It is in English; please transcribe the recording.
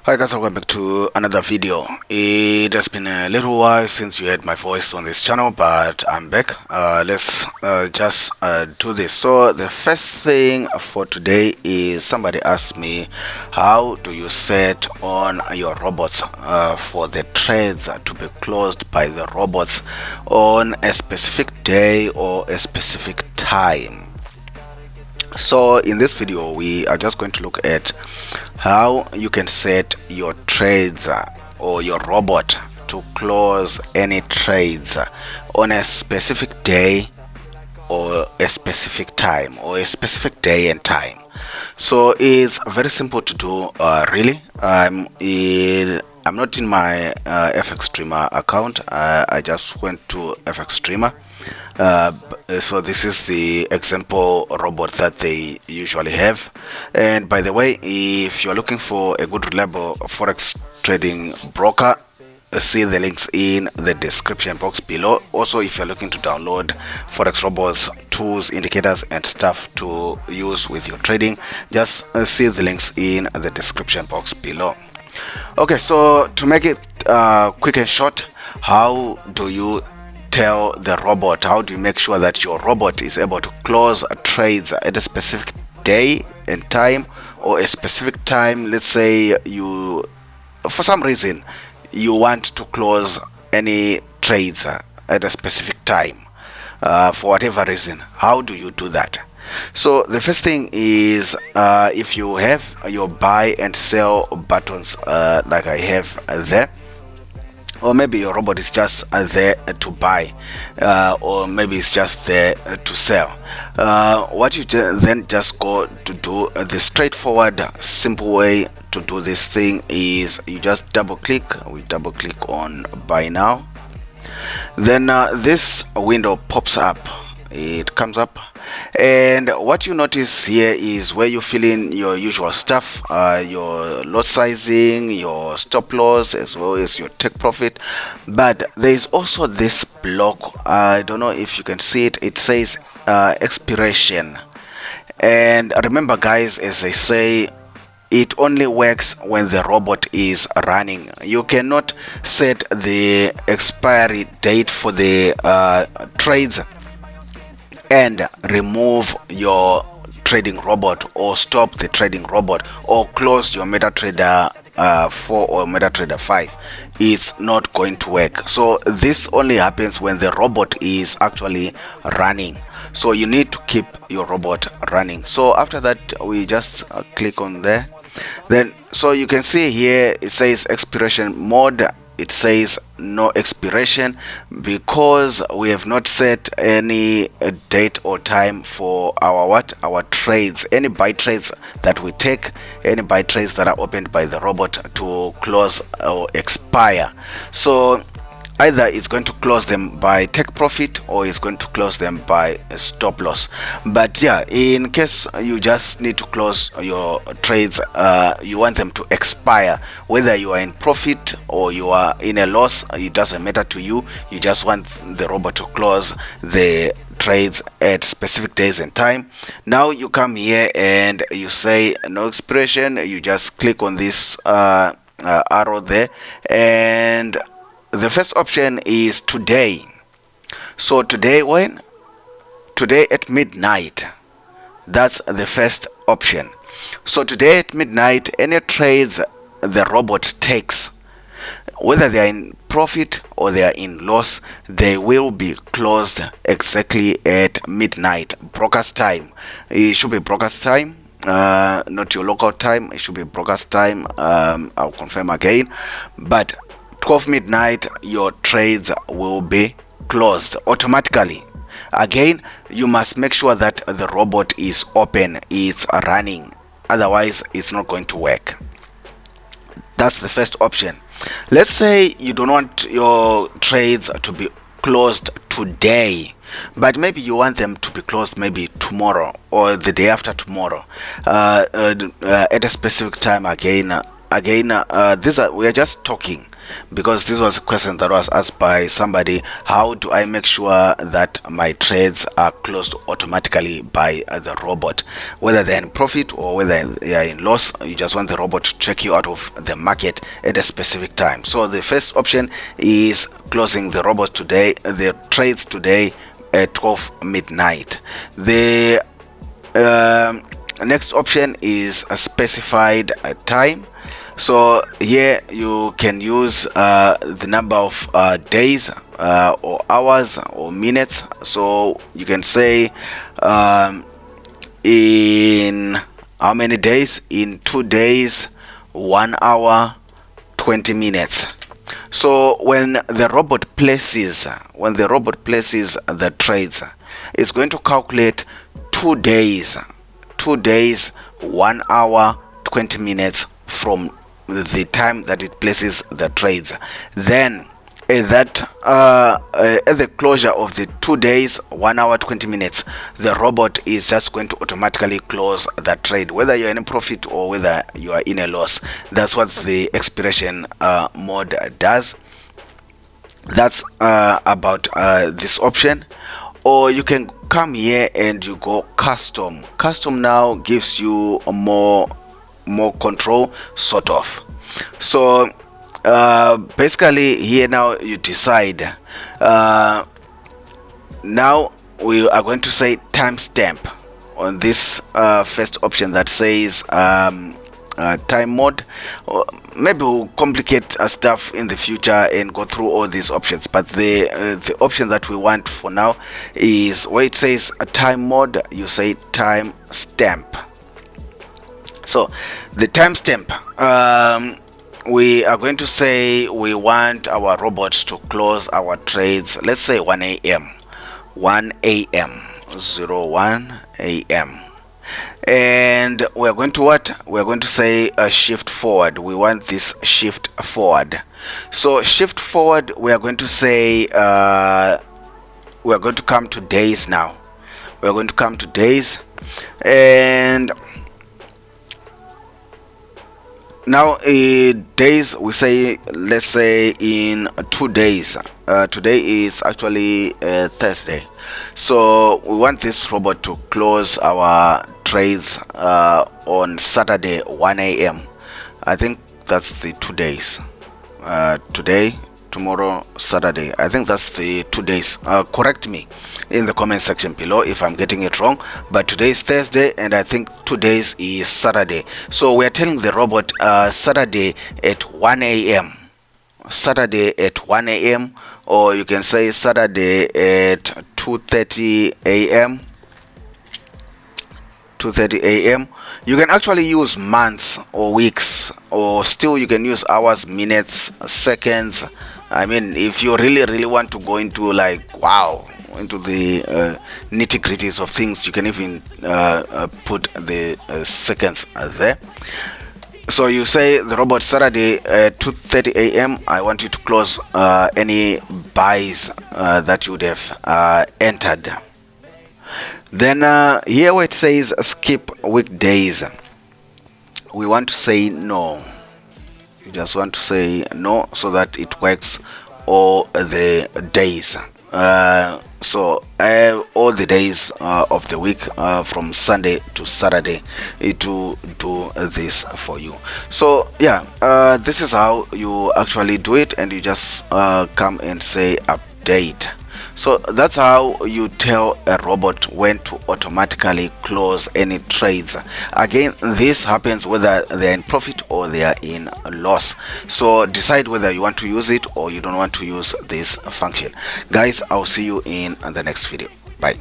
Hi guys, welcome back to another video. It has been a little while since you heard my voice on this channel, but I'm back. Let's just do this. So the first thing for today is somebody asked me, how do you set on your robots for the trades to be closed by the robots on a specific day or a specific time? So in this video we are just going to look at how you can set your trades or your robot to close any trades on a specific day or a specific time or a specific day and time. So it's very simple to do. Really, I'm not in my Fxdreema account. I just went to Fxdreema. So this is the example robot that they usually have. And by the way, if you're looking for a good reliable forex trading broker, see the links in the description box below. Also, if you're looking to download forex robots, tools, indicators and stuff to use with your trading, just see the links in the description box below. Okay, so to make it quick and short, how do you tell the robot, how do you make sure that your robot is able to close trades at a specific day and time, or a specific time? Let's say you, for some reason, you want to close any trades at a specific time, for whatever reason. How do you do that? So the first thing is, if you have your buy and sell buttons like I have there, or maybe your robot is just there to buy, or maybe it's just there to sell, what you then just go to do, the straightforward simple way to do this thing is you just double click on buy now. Then this window pops up, it comes up, and what you notice here is where you fill in your usual stuff, your lot sizing, your stop loss, as well as your take profit. But there is also this block, I don't know if you can see it, it says expiration. And remember guys, as I say, it only works when the robot is running. You cannot set the expiry date for the trades and remove your trading robot, or stop the trading robot, or close your MetaTrader 4 or MetaTrader 5. It's not going to work. So this only happens when the robot is actually running. So you need to keep your robot running. So after that, we just click on there. Then so you can see here it says expiration mode. It says no expiration because we have not set any date or time for our trades, any buy trades that we take, any buy trades that are opened by the robot to close or expire. So either it's going to close them by take profit, or it's going to close them by stop loss. But yeah, in case you just need to close your trades, you want them to expire, whether you are in profit or you are in a loss, it doesn't matter to you. You just want the robot to close the trades at specific days and time. Now you come here and you say no expiration. You just click on this arrow there, and the first option is today. So today, when? Today at midnight. That's the first option. So today at midnight, any trades the robot takes, whether they are in profit or they are in loss, they will be closed exactly at midnight, broker's time. It should be broker's time, not your local time. It should be broker's time. I'll confirm again, but 12 midnight your trades will be closed automatically. Again, you must make sure that the robot is open, it's running, otherwise it's not going to work. That's the first option. Let's say you don't want your trades to be closed today, but maybe you want them to be closed maybe tomorrow or the day after tomorrow, at a specific time. Again, again, we are just talking, because this was a question that was asked by somebody. How do I make sure that my trades are closed automatically by the robot, whether they're in profit or whether they are in loss? You just want the robot to check you out of the market at a specific time. So the first option is closing the robot today, the trades today at 12 midnight. The next option is a specified time. So here you can use the number of days or hours or minutes. So you can say in how many days? In 2 days, 1 hour, 20 minutes. So when the robot places the trades, it's going to calculate 2 days, 1 hour, 20 minutes from the time that it places the trades. Then at the closure of the 2 days, 1 hour, 20 minutes, the robot is just going to automatically close that trade, whether you're in a profit or whether you are in a loss. That's what the expiration mode does. That's about this option. Or you can come here and you go custom. Custom now gives you a more control, sort of. So basically here now you decide. Now we are going to say timestamp on this first option that says time mode. Maybe we'll complicate stuff in the future and go through all these options, but the option that we want for now is where it says a time mode, you say time stamp. So the timestamp, we are going to say we want our robots to close our trades, let's say 1 a.m. 01 a.m. and we're going to what? We're going to say a shift forward. We want this shift forward. So shift forward, we are going to say we're going to come to days now. We're going to come to days, and now days, we say, let's say in 2 days. Today is actually Thursday, so we want this robot to close our trades on Saturday 1 a.m. I think that's the 2 days. Today, tomorrow, Saturday. I think that's the 2 days. Correct me in the comment section below if I'm getting it wrong, but today is Thursday and I think 2 days is Saturday. So we're telling the robot Saturday at 1 a.m. Saturday at 1 a.m. or you can say Saturday at 2:30 a.m. 2:30 a.m. You can actually use months or weeks, or still you can use hours, minutes, seconds. I mean, if you really want to go into like into the nitty-gritties of things, you can even put the seconds there. So you say the robot Saturday at 2:30 a.m. I want you to close any buys that you would have entered. Then here where it says skip weekdays, we want to say no. You just want to say no so that it works all the days. So all the days of the week, from Sunday to Saturday, it will do this for you. So yeah, this is how you actually do it, and you just come and say update. So that's how you tell a robot when to automatically close any trades. Again, this happens whether they're in profit or they are in loss. So decide whether you want to use it or you don't want to use this function. Guys, I'll see you in the next video. Bye.